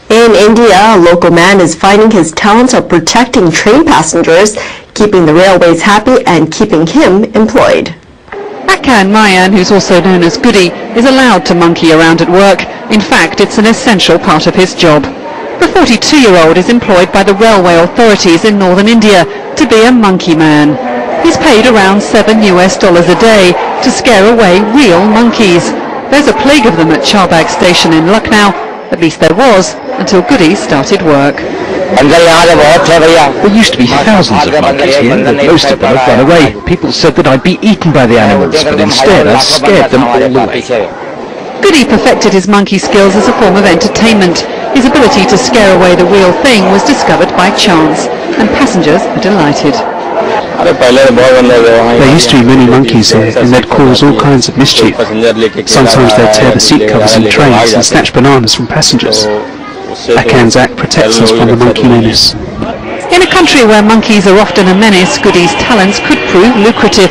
In India, a local man is finding his talents of protecting train passengers, keeping the railways happy and keeping him employed. Mayan, who's also known as Goody, is allowed to monkey around at work. In fact, it's an essential part of his job. The 42-year-old is employed by the railway authorities in northern India to be a monkey man. He's paid around $7 a day to scare away real monkeys. There's a plague of them at Charbagh station in Lucknow. At least there was, until Goody started work. There used to be thousands of monkeys here, but most of them have run away. People said that I'd be eaten by the animals, but instead I scared them all away. Goody perfected his monkey skills as a form of entertainment. His ability to scare away the real thing was discovered by chance, and passengers are delighted. There used to be many monkeys here, and they'd cause all kinds of mischief. Sometimes they'd tear the seat covers in trains and snatch bananas from passengers. Macan's act protects us from the monkey menace. In a country where monkeys are often a menace, Goody's talents could prove lucrative.